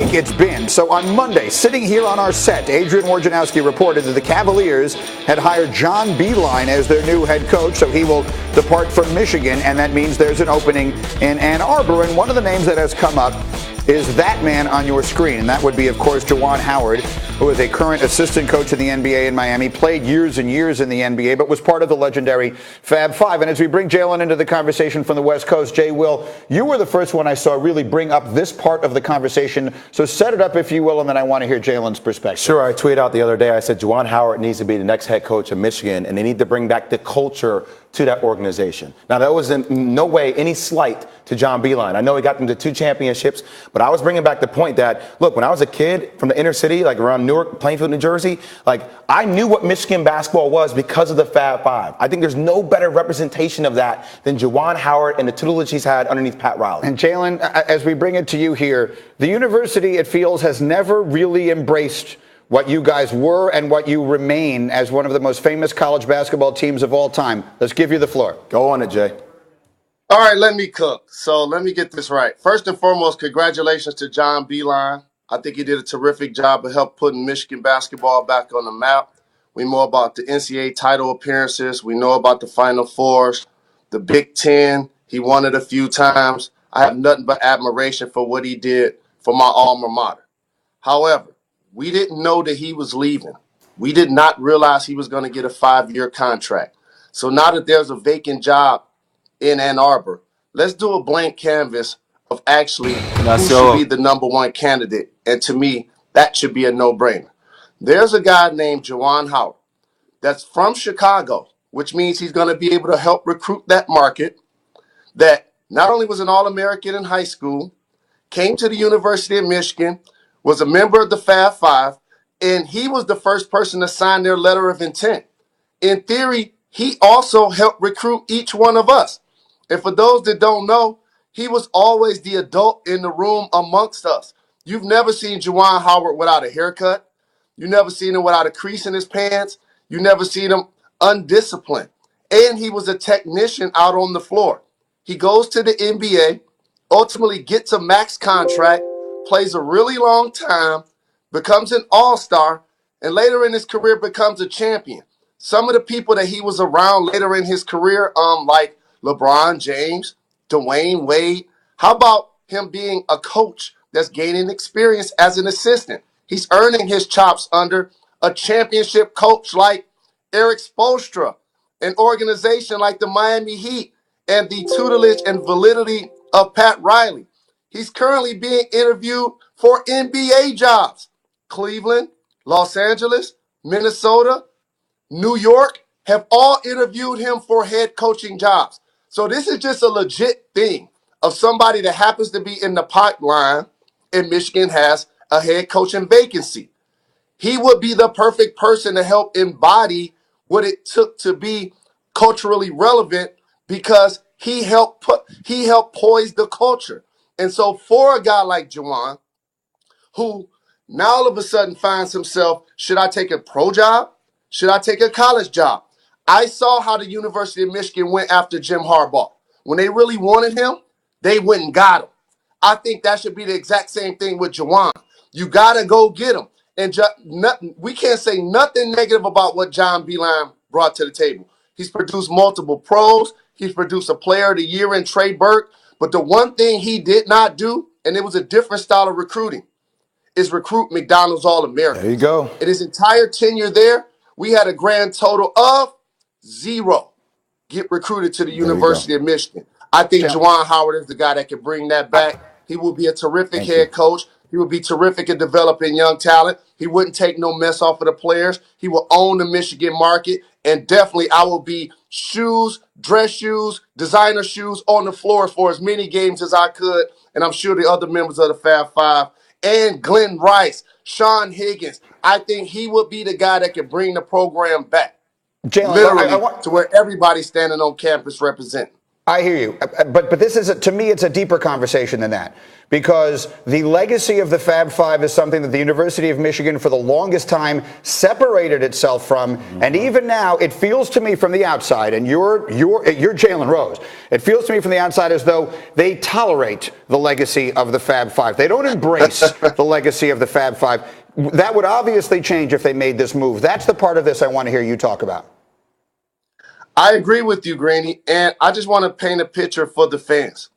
week it's been. So on Monday, sitting here on our set, Adrian Wojnarowski reported that the Cavaliers had hired John Beilein as their new head coach, so he will depart from Michigan, and that means there's an opening in Ann Arbor. And one of the names that has come up is that man on your screen, and that would be, of course, Juwan Howard, who is a current assistant coach of the NBA in Miami, played years and years in the NBA, but was part of the legendary Fab Five. And as we bring Jalen into the conversation from the West Coast, Jay, Will, you were the first one I saw really bring up this part of the conversation. So set it up, if you will, and then I want to hear Jalen's perspective. Sure. I tweeted out the other day, I said Juwan Howard needs to be the next head coach of Michigan, and they need to bring back the culture to that organization. Now, that was in no way any slight to John Beilein. I know he got them to 2 championships, but I was bringing back the point that, look, when I was a kid from the inner city, like around Newark, Plainfield, New Jersey, like I knew what Michigan basketball was because of the Fab Five. I think there's no better representation of that than Juwan Howard and the tutelage he's had underneath Pat Riley. And Jalen, as we bring it to you here, the university, it feels, has never really embraced what you guys were and what you remain as one of the most famous college basketball teams of all time. Let's give you the floor. Go on it, Jay. All right, let me cook. So let me get this right. First and foremost, congratulations to John Beilein. I think he did a terrific job of help putting Michigan basketball back on the map. We know about the NCAA title appearances. We know about the Final Fours, the Big Ten. He won it a few times. I have nothing but admiration for what he did for my alma mater. However, we didn't know that he was leaving. We did not realize he was going to get a 5-year contract. So now that there's a vacant job in Ann Arbor, let's do a blank canvas of actually who should be the number one candidate. And to me, that should be a no-brainer. There's a guy named Juwan Howard that's from Chicago, which means he's going to be able to help recruit that market, that not only was an All-American in high school, came to the University of Michigan, was a member of the Fab Five, and he was the first person to sign their letter of intent. In theory, he also helped recruit each one of us. And for those that don't know, he was always the adult in the room amongst us. You've never seen Juwan Howard without a haircut. You never seen him without a crease in his pants. You never seen him undisciplined. And he was a technician out on the floor. He goes to the NBA, ultimately gets a max contract, plays a really long time, becomes an all-star, and later in his career becomes a champion. Some of the people that he was around later in his career, like LeBron James, Dwayne Wade. How about him being a coach that's gaining experience as an assistant? He's earning his chops under a championship coach like Eric Spoelstra, an organization like the Miami Heat, and the tutelage and validity of Pat Riley. He's currently being interviewed for NBA jobs. Cleveland, Los Angeles, Minnesota, New York have all interviewed him for head coaching jobs. So this is just a legit thing of somebody that happens to be in the pipeline, and Michigan has a head coaching vacancy. He would be the perfect person to help embody what it took to be culturally relevant, because he helped poise the culture. And so for a guy like Juwan, who now all of a sudden finds himself, should I take a pro job? Should I take a college job? I saw how the University of Michigan went after Jim Harbaugh. When they really wanted him, they went and got him. I think that should be the exact same thing with Juwan. You got to go get him. And we can't say nothing negative about what John Beilein brought to the table. He's produced multiple pros. He's produced a player of the year in Trey Burke. But the one thing he did not do, and it was a different style of recruiting, is recruit McDonald's All-Americans. There you go. In his entire tenure there, we had a grand total of 0 get recruited to the University of Michigan. I think Juwan Howard is the guy that can bring that back. He will be a terrific head coach. He would be terrific at developing young talent. He wouldn't take no mess off of the players. He will own the Michigan market. And definitely I will be shoes, dress shoes, designer shoes on the floor for as many games as I could. And I'm sure the other members of the Fab Five and Glenn Rice, Sean Higgins, I think he would be the guy that can bring the program back. Jalen, literally to where everybody's standing on campus representing. I hear you. But this is, to me, it's a deeper conversation than that. because the legacy of the Fab Five is something that the University of Michigan for the longest time separated itself from. And even now, it feels to me from the outside, and you're Jalen Rose, it feels to me from the outside as though they tolerate the legacy of the Fab Five. They don't embrace the legacy of the Fab Five. That would obviously change if they made this move. That's the part of this I want to hear you talk about. I agree with you, Greeny, and I just want to paint a picture for the fans.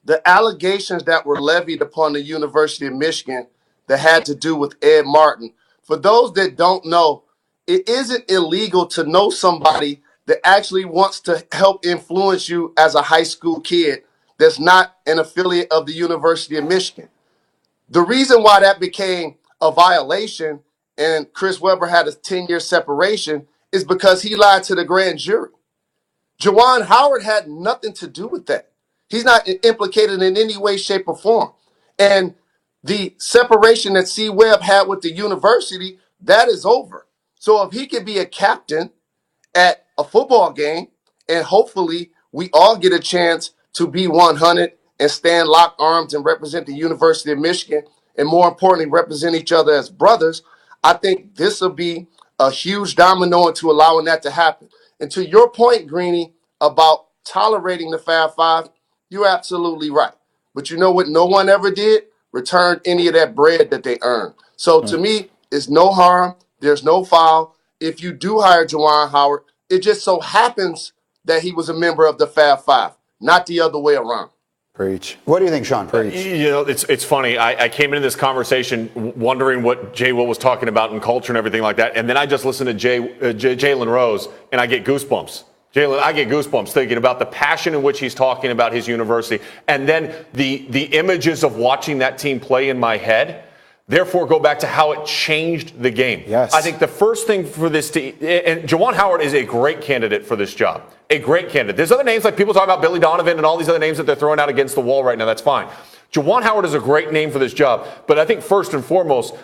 The allegations that were levied upon the University of Michigan that had to do with Ed Martin, for those that don't know, it isn't illegal to know somebody that actually wants to help influence you as a high school kid that's not an affiliate of the University of Michigan. The reason why that became a violation and Chris Webber had a 10-year separation is because he lied to the grand jury. Juwan Howard had nothing to do with that. He's not implicated in any way, shape, or form. And the separation that C. Webb had with the university, that is over. So if he could be a captain at a football game, and hopefully we all get a chance to be 100 and stand locked arms and represent the University of Michigan, and more importantly, represent each other as brothers, I think this will be a huge domino into allowing that to happen. And to your point, Greeny, about tolerating the Fab Five, you're absolutely right. But you know what no one ever did? Return any of that bread that they earned. So to me, it's no harm. There's no foul. If you do hire Juwan Howard, it just so happens that he was a member of the Fab Five, not the other way around. Preach. What do you think, Sean? Preach. You know, it's funny. I came into this conversation wondering what Jay Will was talking about in culture and everything like that, and then I just listened to Jalen Rose, and I get goosebumps. Jalen, I get goosebumps thinking about the passion in which he's talking about his university, and then the images of watching that team play in my head. Therefore, go back to how it changed the game. Yes. I think the first thing for this team, and Juwan Howard is a great candidate for this job. A great candidate. There's other names like people talk about Billy Donovan and all these other names that they're throwing out against the wall right now. That's fine. Juwan Howard is a great name for this job. But I think first and foremost,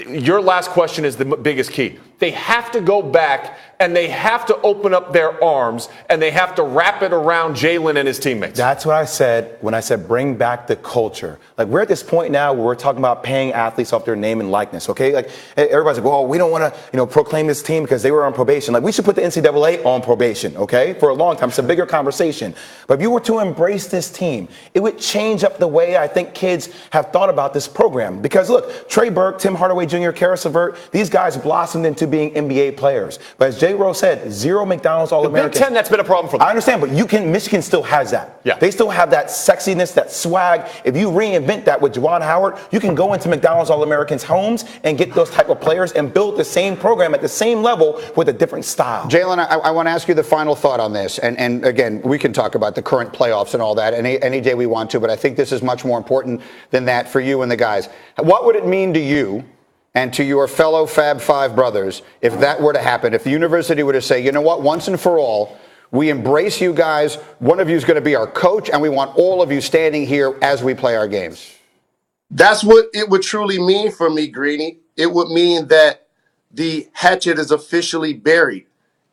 your last question is the biggest key. They have to go back and they have to open up their arms and they have to wrap it around Jalen and his teammates. That's what I said when I said bring back the culture. Like, we're at this point now where we're talking about paying athletes off their name and likeness, okay? Like, everybody's like, well, we don't want to, proclaim this team because they were on probation. Like, we should put the NCAA on probation, okay, for a long time. It's a bigger conversation. But if you were to embrace this team, it would change up the way I think kids have thought about this program. Because, look, Trey Burke, Tim Hardaway Jr., Karis LeVert, these guys blossomed into being NBA players. But as Jay Rose said, 0 McDonald's All-American. The Big Ten, that's been a problem for them. I understand, but Michigan still has that. Yeah. They still have that sexiness, that swag. If you reinvent that with Juwan Howard, you can go into McDonald's All-Americans' homes and get those type of players and build the same program at the same level with a different style. Jalen, I want to ask you the final thought on this. And again, we can talk about the current playoffs and all that any day we want to, but I think this is much more important than that for you and the guys. What would it mean to you and to your fellow Fab Five brothers if that were to happen, if the university were to say, you know what, once and for all, we embrace you guys, one of you is going to be our coach, and we want all of you standing here as we play our games? That's what it would truly mean for me, Greeny. It would mean that the hatchet is officially buried.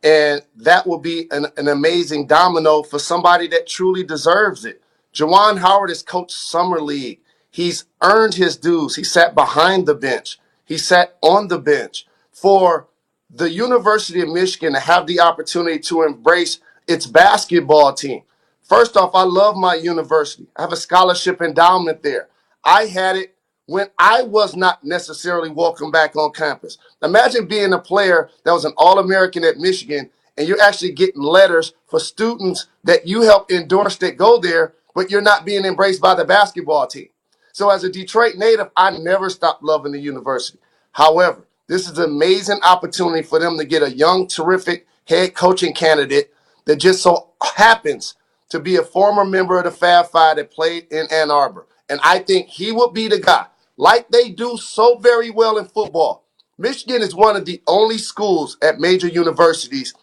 And that would be an amazing domino for somebody that truly deserves it. Juwan Howard has coached Summer League. He's earned his dues. He sat behind the bench. He sat on the bench. For the University of Michigan to have the opportunity to embrace its basketball team. First off, I love my university. I have a scholarship endowment there. I had it when I was not necessarily welcome back on campus. Imagine being a player that was an All-American at Michigan and you're actually getting letters for students that you helped endorse that go there, but you're not being embraced by the basketball team. So as a Detroit native, I never stopped loving the university. However, this is an amazing opportunity for them to get a young, terrific head coaching candidate that just so happens to be a former member of the Fab Five that played in Ann Arbor. And I think he would be the guy, like they do so very well in football. Michigan is one of the only schools at major universities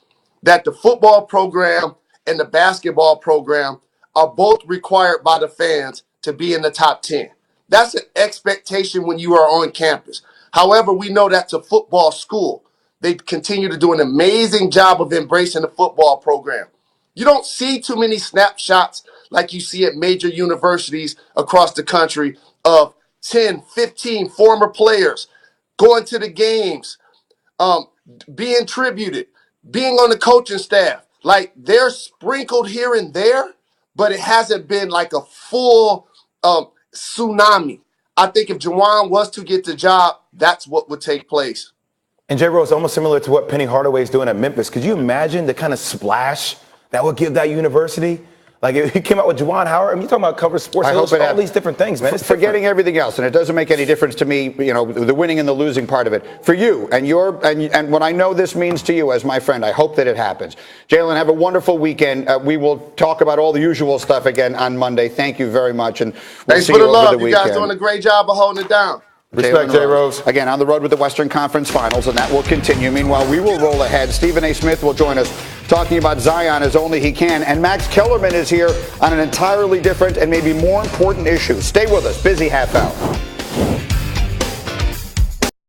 that the football program and the basketball program are both required by the fans to be in the top 10. That's an expectation when you are on campus. However, we know that's a football school. They continue to do an amazing job of embracing the football program. You don't see too many snapshots like you see at major universities across the country of 10, 15 former players going to the games, being tributed, being on the coaching staff. Like, they're sprinkled here and there, but it hasn't been like a full tsunami. I think if Juwan was to get the job, that's what would take place. And J. Rose, almost similar to what Penny Hardaway is doing at Memphis. Could you imagine the kind of splash that would give that university? Like, if he came out with Juwan Howard, I mean, you're talking about cover sports, all these different things, man. It's forgetting everything else, and it doesn't make any difference to me, you know, the winning and the losing part of it. For you and what I know this means to you as my friend, I hope that it happens. Jalen, have a wonderful weekend. We will talk about all the usual stuff again on Monday. Thank you very much, and thanks for the love. You guys doing a great job of holding it down. Respect, J. Rose. Again, on the road with the Western Conference Finals, and that will continue. Meanwhile, we will roll ahead. Stephen A. Smith will join us talking about Zion as only he can. And Max Kellerman is here on an entirely different and maybe more important issue. Stay with us. Busy half hour.